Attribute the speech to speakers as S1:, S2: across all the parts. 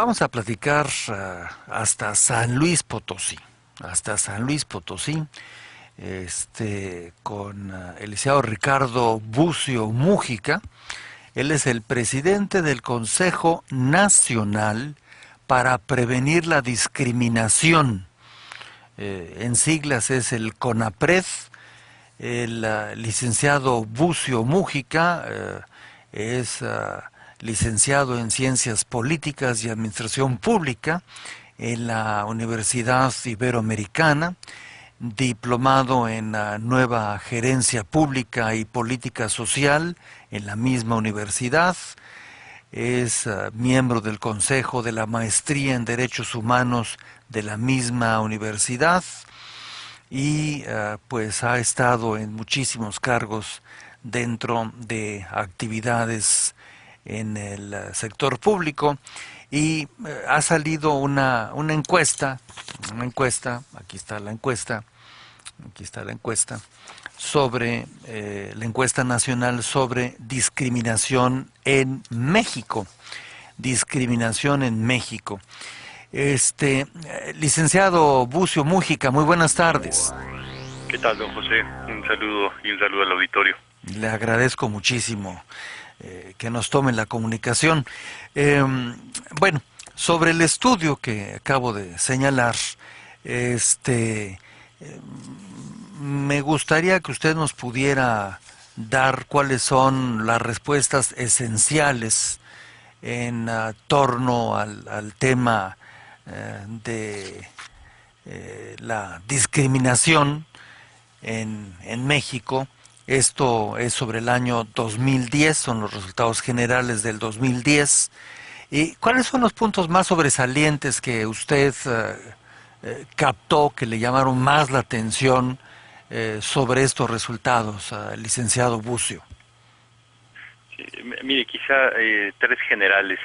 S1: Vamos a platicar hasta San Luis Potosí, hasta San Luis Potosí, con el licenciado Ricardo Bucio Mújica. Él es el presidente del Consejo Nacional para Prevenir la Discriminación. En siglas es el CONAPRED. El licenciado Bucio Mújica es licenciado en Ciencias Políticas y Administración Pública en la Universidad Iberoamericana, diplomado en Nueva Gerencia Pública y Política Social en la misma universidad. Es miembro del Consejo de la Maestría en Derechos Humanos de la misma universidad y pues ha estado en muchísimos cargos dentro de actividades en el sector público y ha salido una encuesta, aquí está la encuesta, sobre la encuesta nacional sobre discriminación en México. Discriminación en México. Licenciado Bucio Mújica, muy buenas tardes.
S2: ¿Qué tal, don José? Un saludo y un saludo al auditorio.
S1: Le agradezco muchísimo que nos tomen la comunicación. Bueno, sobre el estudio que acabo de señalar, me gustaría que usted nos pudiera dar cuáles son las respuestas esenciales en torno al tema de la discriminación en México. Esto es sobre el año 2010, son los resultados generales del 2010. ¿Y cuáles son los puntos más sobresalientes que usted captó, que le llamaron más la atención sobre estos resultados, licenciado Bucio?
S2: Sí, mire, quizá tres generales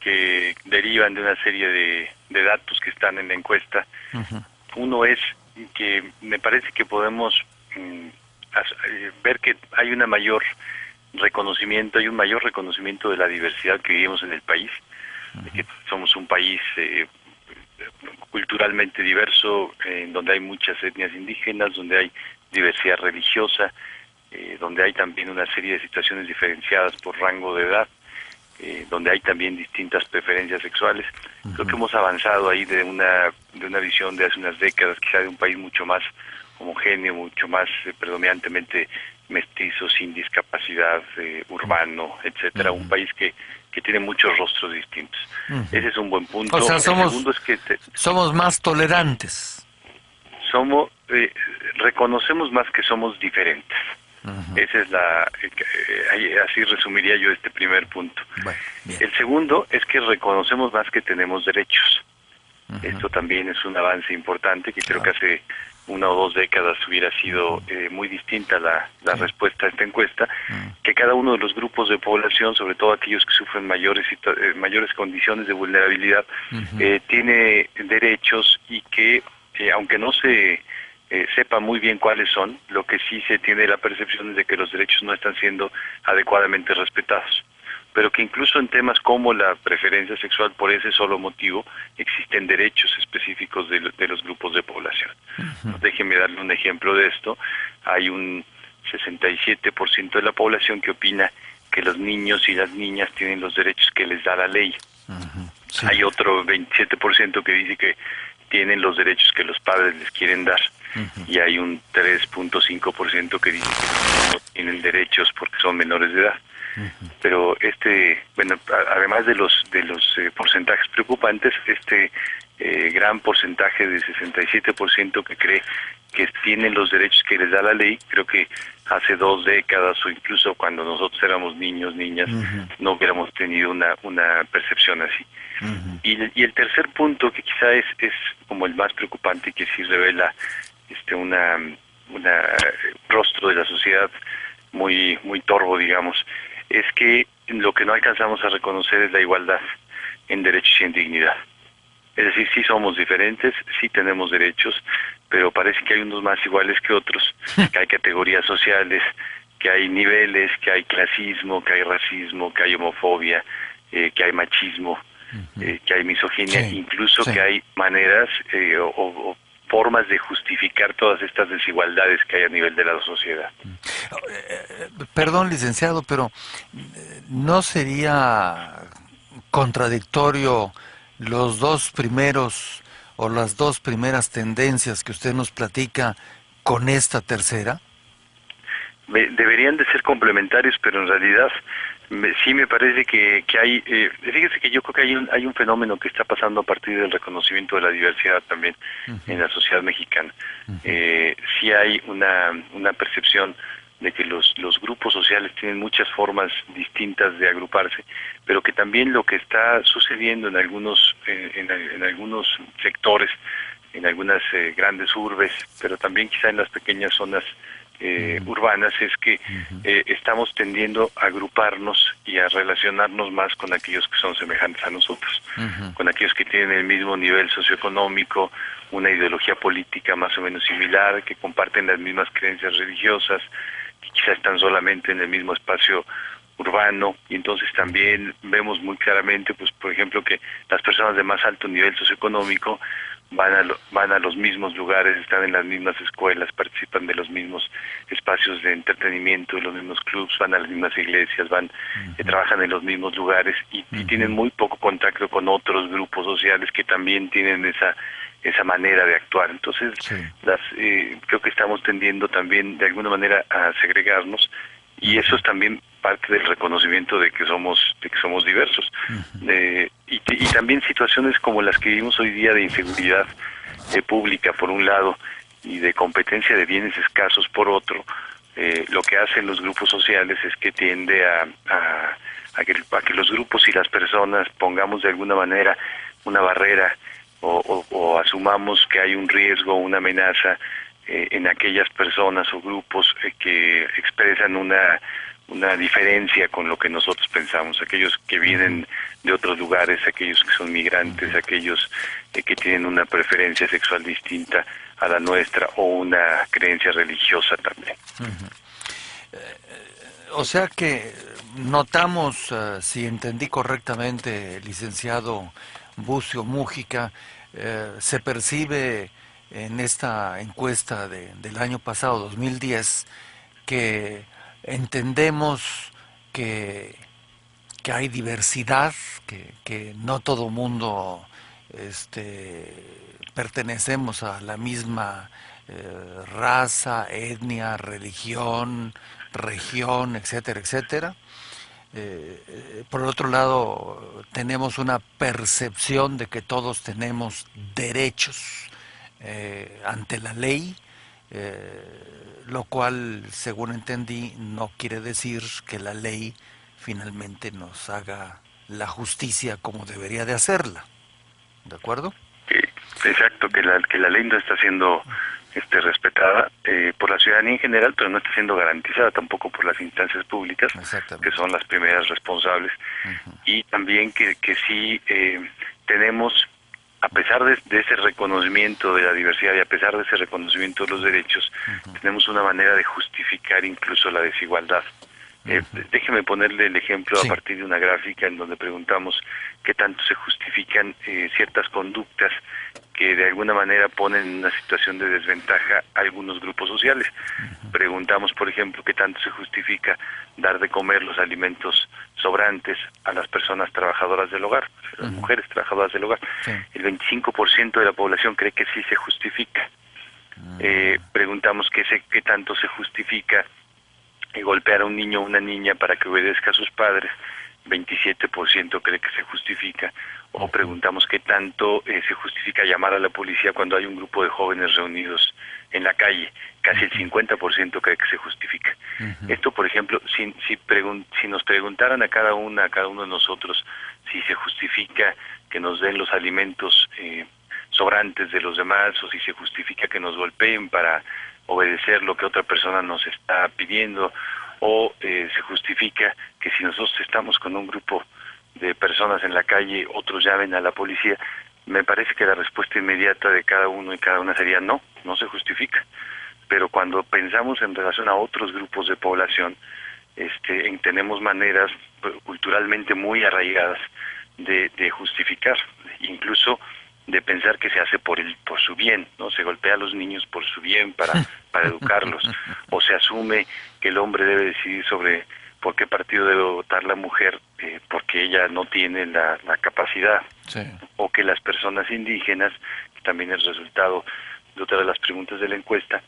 S2: que derivan de una serie de datos que están en la encuesta.
S1: Uh-huh.
S2: Uno es que me parece que podemos ver que hay un mayor reconocimiento de la diversidad que vivimos en el país, de que somos un país culturalmente diverso, en donde hay muchas etnias indígenas, donde hay diversidad religiosa, donde hay también una serie de situaciones diferenciadas por rango de edad, donde hay también distintas preferencias sexuales. Uh-huh. Creo que hemos avanzado ahí de una visión de hace unas décadas, quizá de un país mucho más homogéneo, mucho más predominantemente mestizo, sin discapacidad, urbano, etcétera. Uh-huh. Un país que tiene muchos rostros distintos. Uh-huh. Ese es un buen punto.
S1: O sea,
S2: el segundo es que
S1: somos más tolerantes.
S2: Reconocemos más que somos diferentes. Uh-huh. Esa es así resumiría yo este primer punto.
S1: Bueno,
S2: el segundo es que reconocemos más que tenemos derechos.
S1: Uh-huh.
S2: Esto también es un avance importante que creo que hace 1 o 2 décadas hubiera sido muy distinta la respuesta a esta encuesta, que cada uno de los grupos de población, sobre todo aquellos que sufren mayores condiciones de vulnerabilidad, uh-huh, tiene derechos y que aunque no se sepa muy bien cuáles son, lo que sí se tiene la percepción es de que los derechos no están siendo adecuadamente respetados, pero que incluso en temas como la preferencia sexual, por ese solo motivo, existen derechos específicos de los grupos de población. Uh-huh. Déjeme darle un ejemplo de esto. Hay un 67% de la población que opina que los niños y las niñas tienen los derechos que les da la ley. Uh-huh. Sí. Hay otro 27% que dice que tienen los derechos que los padres les quieren dar. Uh-huh. Y hay un 3.5% que dice que no tienen derechos porque son menores de edad. Uh-huh. Pero además de los porcentajes preocupantes, gran porcentaje de 67% que cree que tienen los derechos que les da la ley, creo que hace 2 décadas o incluso cuando nosotros éramos niños, niñas, uh-huh, no hubiéramos tenido una percepción así. Uh-huh. Y el tercer punto, que quizá es como el más preocupante y que sí revela una rostro de la sociedad muy muy torvo, digamos, es que lo que no alcanzamos a reconocer es la igualdad en derechos y en dignidad. Es decir, sí somos diferentes, sí tenemos derechos, pero parece que hay unos más iguales que otros, que hay categorías sociales, que hay niveles, que hay clasismo, que hay racismo, que hay homofobia, que hay machismo. que hay misoginia,
S1: Sí,
S2: incluso
S1: sí.
S2: que hay maneras o formas de justificar todas estas desigualdades que hay a nivel de la sociedad.
S1: Perdón, licenciado, pero ¿no sería contradictorio los dos primeros o las dos primeras tendencias que usted nos platica con esta tercera?
S2: Deberían de ser complementarios, pero en realidad sí me parece que hay, fíjese que yo creo que hay un fenómeno que está pasando a partir del reconocimiento de la diversidad también en la sociedad mexicana. Sí hay una percepción de que los grupos sociales tienen muchas formas distintas de agruparse, pero que también lo que está sucediendo en en algunos sectores, en algunas grandes urbes, pero también quizá en las pequeñas zonas urbanas, es que estamos tendiendo a agruparnos y a relacionarnos más con aquellos que son semejantes a nosotros, con aquellos que tienen el mismo nivel socioeconómico, una ideología política más o menos similar, que comparten las mismas creencias religiosas, que quizá están solamente en el mismo espacio urbano, y entonces también vemos muy claramente, pues por ejemplo, que las personas de más alto nivel socioeconómico van a los mismos lugares, están en las mismas escuelas, participan de los mismos espacios de entretenimiento, de los mismos clubs, van a las mismas iglesias, trabajan en los mismos lugares y tienen muy poco contacto con otros grupos sociales que también tienen esa manera de actuar. Entonces,
S1: Sí.
S2: creo que estamos tendiendo también de alguna manera a segregarnos, y eso es también parte del reconocimiento de que somos diversos. Y también situaciones como las que vivimos hoy día de inseguridad pública por un lado y de competencia de bienes escasos por otro, lo que hacen los grupos sociales es que tiende a que los grupos y las personas pongamos de alguna manera una barrera o asumamos que hay un riesgo, una amenaza en aquellas personas o grupos que expresan una diferencia con lo que nosotros pensamos, aquellos que vienen de otros lugares, aquellos que son migrantes, aquellos que tienen una preferencia sexual distinta a la nuestra o una creencia religiosa también.
S1: O sea que notamos, si entendí correctamente, licenciado Bucio Mújica, se percibe en esta encuesta del año pasado, 2010, que entendemos que, que hay diversidad, que no todo mundo pertenecemos a la misma raza, etnia, religión, región, etcétera, etcétera. Por el otro lado, tenemos una percepción de que todos tenemos derechos ante la ley, lo cual, según entendí, no quiere decir que la ley finalmente nos haga la justicia como debería de hacerla. ¿De acuerdo?
S2: Exacto, que la ley no está siendo respetada por la ciudadanía en general, pero no está siendo garantizada tampoco por las instancias públicas, que son las primeras responsables. Y también que sí tenemos, a pesar de ese reconocimiento de la diversidad y a pesar de ese reconocimiento de los derechos, tenemos una manera de justificar incluso la desigualdad. Déjeme ponerle el ejemplo a partir de una gráfica en donde preguntamos qué tanto se justifican ciertas conductas que de alguna manera ponen en una situación de desventaja a algunos grupos sociales. Preguntamos, por ejemplo, qué tanto se justifica dar de comer los alimentos sobrantes a las personas trabajadoras del hogar, a las mujeres trabajadoras del hogar. El 25% de la población cree que sí se justifica. Preguntamos qué tanto se justifica golpear a un niño o una niña para que obedezca a sus padres. 27% cree que se justifica. O preguntamos qué tanto se justifica llamar a la policía cuando hay un grupo de jóvenes reunidos en la calle. Casi el 50% cree que se justifica. Esto, por ejemplo, si nos preguntaran a cada uno de nosotros si se justifica que nos den los alimentos sobrantes de los demás, o si se justifica que nos golpeen para obedecer lo que otra persona nos está pidiendo, o se justifica que si nosotros estamos con un grupo de personas en la calle, otros llamen a la policía, me parece que la respuesta inmediata de cada uno y cada una sería no se justifica. Pero cuando pensamos en relación a otros grupos de población, tenemos maneras culturalmente muy arraigadas de justificar, incluso de pensar que se hace por su bien, ¿no? Se golpea a los niños por su bien, para educarlos, o se asume que el hombre debe decidir sobre por qué partido debe votar la mujer, porque ella no tiene la capacidad,
S1: Sí.
S2: o que las personas indígenas, que también es resultado de otra de las preguntas de la encuesta,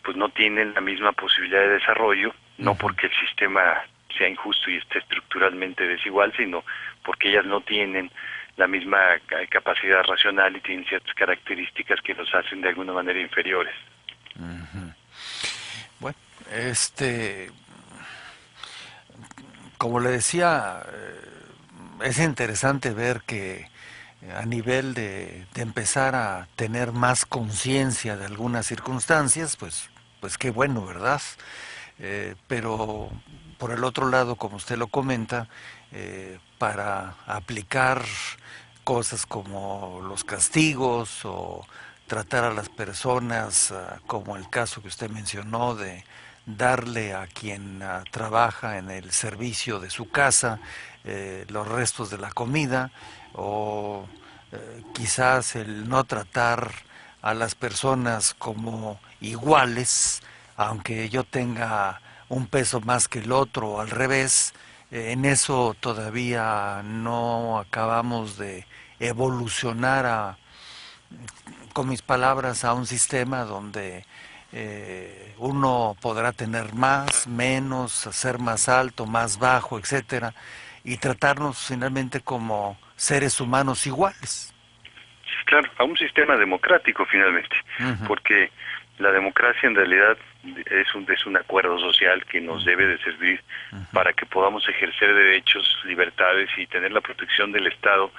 S2: pues no tienen la misma posibilidad de desarrollo, no porque el sistema sea injusto y esté estructuralmente desigual, sino porque ellas no tienen la misma capacidad racional y tienen ciertas características que los hacen de alguna manera inferiores.
S1: Bueno, como le decía, es interesante ver que a nivel de empezar a tener más conciencia de algunas circunstancias, pues qué bueno, ¿verdad? Pero por el otro lado, como usted lo comenta, para aplicar cosas como los castigos o tratar a las personas, como el caso que usted mencionó, de darle a quien trabaja en el servicio de su casa los restos de la comida, o quizás el no tratar a las personas como iguales, aunque yo tenga un peso más que el otro o al revés. En eso todavía no acabamos de evolucionar, con mis palabras, a un sistema donde uno podrá tener más, menos, ser más alto, más bajo, etcétera, y tratarnos finalmente como seres humanos iguales.
S2: Sí, claro, a un sistema democrático finalmente, porque la democracia en realidad es un acuerdo social que nos debe de servir para que podamos ejercer derechos, libertades y tener la protección del Estado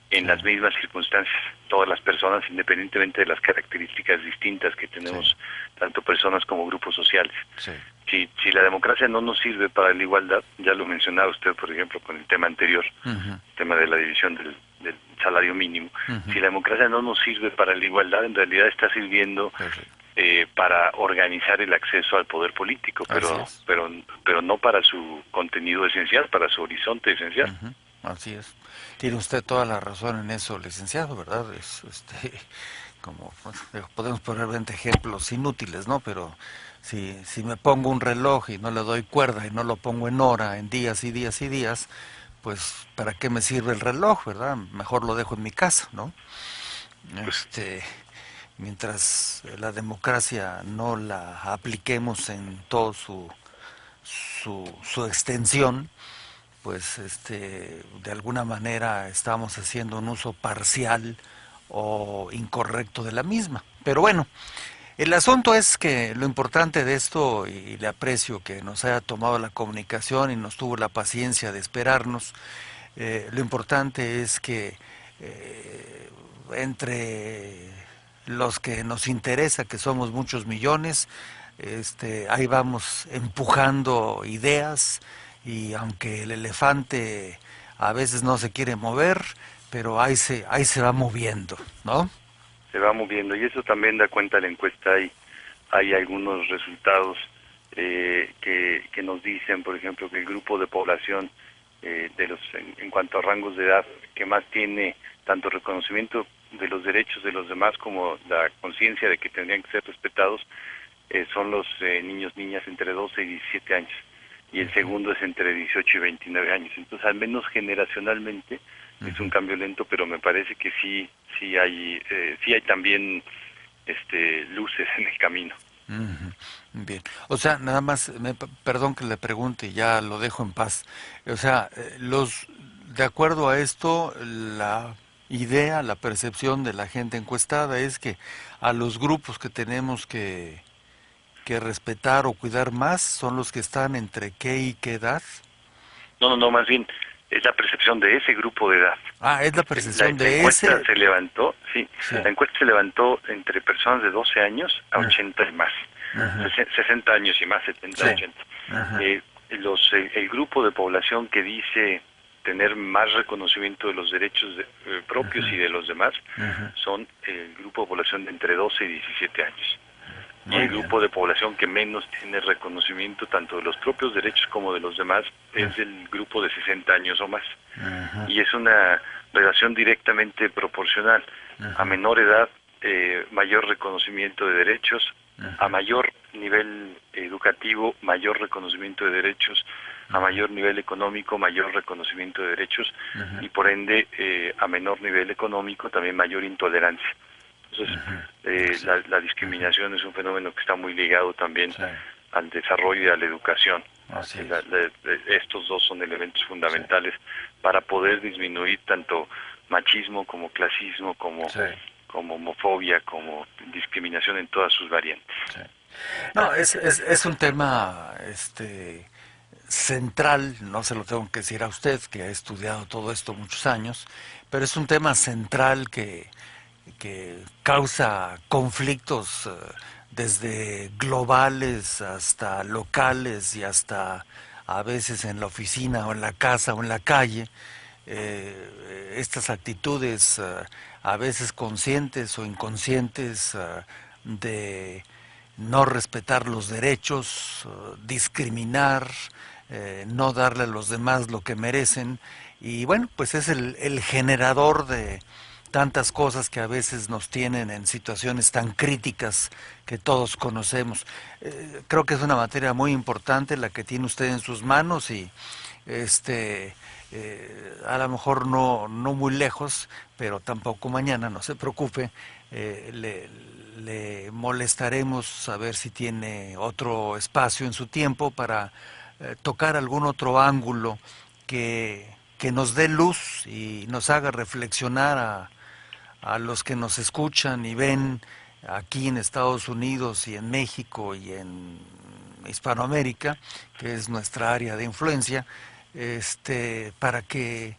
S2: en las mismas circunstancias, todas las personas, independientemente de las características distintas que tenemos, tanto personas como grupos sociales.
S1: Sí.
S2: Si la democracia no nos sirve para la igualdad, ya lo mencionaba usted, por ejemplo, con el tema anterior, el tema de la división del salario mínimo, si la democracia no nos sirve para la igualdad, en realidad está sirviendo para organizar el acceso al poder político, pero no para su contenido esencial, para su horizonte esencial.
S1: Así es. Tiene usted toda la razón en eso, licenciado, ¿verdad? Como podemos poner 20 ejemplos inútiles, ¿no? Pero si me pongo un reloj y no le doy cuerda y no lo pongo en hora, en días y días y días, pues ¿para qué me sirve el reloj, verdad? Mejor lo dejo en mi casa, ¿no? Mientras la democracia no la apliquemos en todo su extensión, pues de alguna manera estamos haciendo un uso parcial o incorrecto de la misma. Pero bueno, el asunto es que lo importante de esto, y le aprecio que nos haya tomado la comunicación y nos tuvo la paciencia de esperarnos, lo importante es que entre los que nos interesa, que somos muchos millones, ahí vamos empujando ideas, y aunque el elefante a veces no se quiere mover, pero ahí se va moviendo, ¿no?
S2: Se va moviendo, y eso también da cuenta la encuesta. Hay algunos resultados que nos dicen, por ejemplo, que el grupo de población en cuanto a rangos de edad que más tiene tanto reconocimiento de los derechos de los demás como la conciencia de que tendrían que ser respetados son los niños, niñas entre 12 y 17 años, y el segundo es entre 18 y 29 años. Entonces, al menos generacionalmente es un cambio lento, pero me parece que sí hay también luces en el camino.
S1: Bien, o sea, nada más, perdón que le pregunte y ya lo dejo en paz. O sea, de acuerdo a esto, la idea, la percepción de la gente encuestada es que a los grupos que tenemos que respetar o cuidar más son los que están entre qué y qué edad.
S2: No, más bien es la percepción de ese grupo de edad.
S1: Ah, es la percepción
S2: de ese. La encuesta se levantó, sí, la encuesta se levantó entre personas de 12 años a 80 y más, 60 años y más, 70, 80. El grupo de población que dice tener más reconocimiento de los derechos propios y de los demás son el grupo de población de entre 12 y 17 años. Y el grupo de población que menos tiene reconocimiento tanto de los propios derechos como de los demás es el grupo de 60 años o más. Y es una relación directamente proporcional. A menor edad, mayor reconocimiento de derechos, a mayor nivel educativo, mayor reconocimiento de derechos, a mayor nivel económico, mayor reconocimiento de derechos, y por ende, a menor nivel económico, también mayor intolerancia. Entonces, la discriminación es un fenómeno que está muy ligado también al desarrollo y a la educación. Estos dos son elementos fundamentales para poder disminuir tanto machismo como clasismo, como homofobia, como discriminación en todas sus variantes.
S1: No, es un tema central, no se lo tengo que decir a usted, que ha estudiado todo esto muchos años, pero es un tema central que causa conflictos desde globales hasta locales y hasta a veces en la oficina o en la casa o en la calle. Estas actitudes a veces conscientes o inconscientes de no respetar los derechos, discriminar, no darle a los demás lo que merecen, y bueno, pues es el generador de tantas cosas que a veces nos tienen en situaciones tan críticas que todos conocemos. Creo que es una materia muy importante la que tiene usted en sus manos, y a lo mejor no muy lejos, pero tampoco mañana, no se preocupe, le molestaremos a ver si tiene otro espacio en su tiempo para tocar algún otro ángulo que nos dé luz y nos haga reflexionar a los que nos escuchan y ven aquí en Estados Unidos y en México y en Hispanoamérica, que es nuestra área de influencia, para que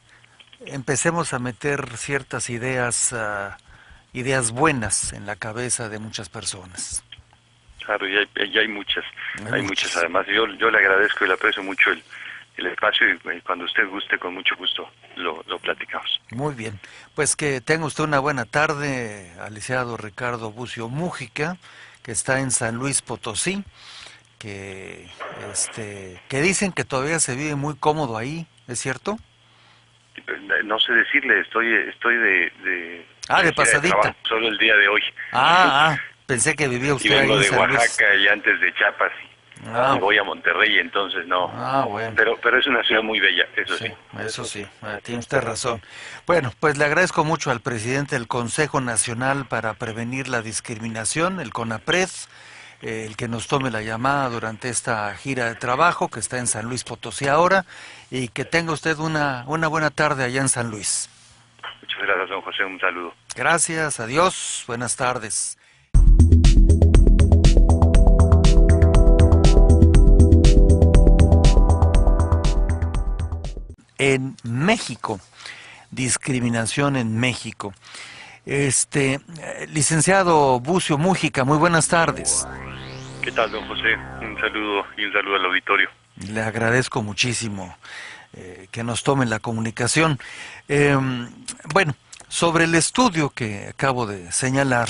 S1: empecemos a meter ciertas ideas, ideas buenas en la cabeza de muchas personas.
S2: Claro, y hay muchas, hay muchas. Además, yo le agradezco y le aprecio mucho el espacio, y cuando usted guste, con mucho gusto lo platicamos.
S1: Muy bien, pues que tenga usted una buena tarde, al licenciado Ricardo Bucio Múgica, que está en San Luis Potosí, que dicen que todavía se vive muy cómodo ahí, ¿es cierto?
S2: No sé decirle, estoy de
S1: pasadita.
S2: Trabajo, solo el día de hoy.
S1: Pensé que vivía usted
S2: y vengo
S1: ahí en
S2: de
S1: San Luis.
S2: Oaxaca y antes de Chiapas. Y voy a Monterrey, entonces no.
S1: Bueno.
S2: Pero es una ciudad muy bella, eso
S1: sí, tiene usted razón. Bueno, pues le agradezco mucho al presidente del Consejo Nacional para Prevenir la Discriminación, el CONAPRED, el que nos tome la llamada durante esta gira de trabajo que está en San Luis Potosí ahora, y que tenga usted una buena tarde allá en San Luis.
S2: Muchas gracias, don José, un saludo.
S1: Gracias, adiós, buenas tardes. En México, discriminación en México. Licenciado Bucio Múgica, muy buenas tardes.
S2: ¿Qué tal, don José? Un saludo y un saludo al auditorio.
S1: Le agradezco muchísimo que nos tomen la comunicación. Bueno, sobre el estudio que acabo de señalar,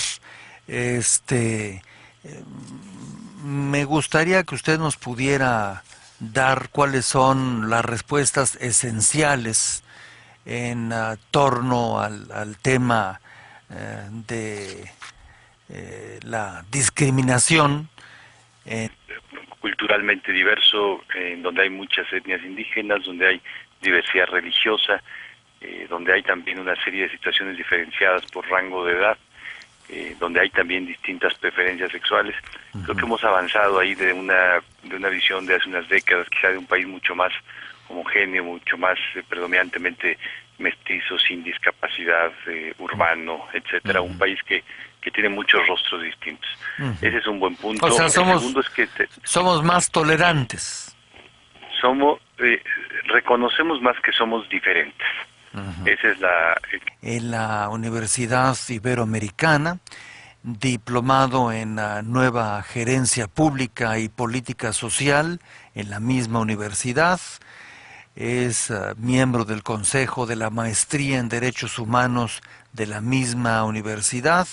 S1: me gustaría que usted nos pudiera dar cuáles son las respuestas esenciales en torno al tema de la discriminación.
S2: Culturalmente diverso, en donde hay muchas etnias indígenas, donde hay diversidad religiosa, donde hay también una serie de situaciones diferenciadas por rango de edad, donde hay también distintas preferencias sexuales. Creo que hemos avanzado ahí de una visión de hace unas décadas, quizá de un país mucho más homogéneo, mucho más predominantemente mestizo, sin discapacidad, urbano, etcétera, un país que tiene muchos rostros distintos. Ese es un buen punto.
S1: O sea,
S2: el segundo es que
S1: somos más tolerantes.
S2: Reconocemos más que somos diferentes. Esa es
S1: En la Universidad Iberoamericana, diplomado en Nueva Gerencia Pública y Política Social en la misma universidad. Es miembro del Consejo de la Maestría en Derechos Humanos de la misma universidad,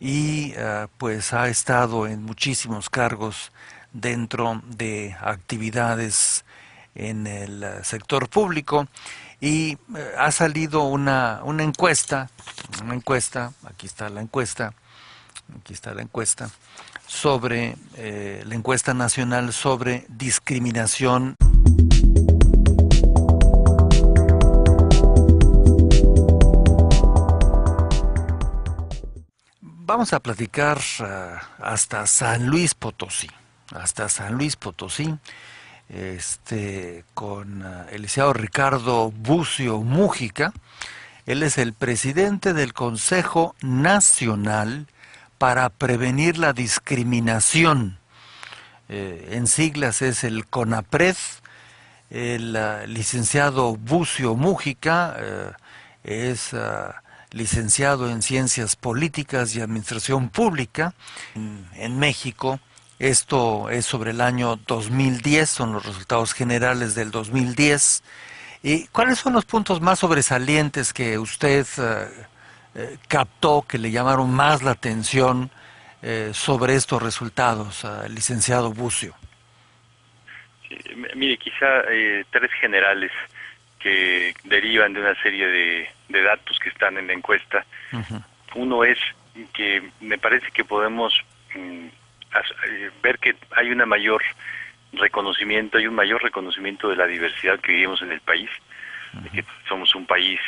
S1: y pues ha estado en muchísimos cargos dentro de actividades en el sector público. y ha salido una encuesta, aquí está la encuesta, sobre la encuesta nacional sobre discriminación. Vamos a platicar hasta San Luis Potosí, con el licenciado Ricardo Bucio Mújica. Él es el presidente del Consejo Nacional para Prevenir la Discriminación. En siglas es el CONAPRED. El licenciado Bucio Mújica es licenciado en Ciencias Políticas y Administración Pública en México. Esto es sobre el año 2010, son los resultados generales del 2010. ¿Y cuáles son los puntos más sobresalientes que usted captó, que le llamaron más la atención sobre estos resultados, licenciado Bucio?
S2: Sí, mire, quizá tres generales que derivan de una serie de datos que están en la encuesta. Uno es que me parece que podemos ver que hay un mayor reconocimiento de la diversidad que vivimos en el país, de que somos un país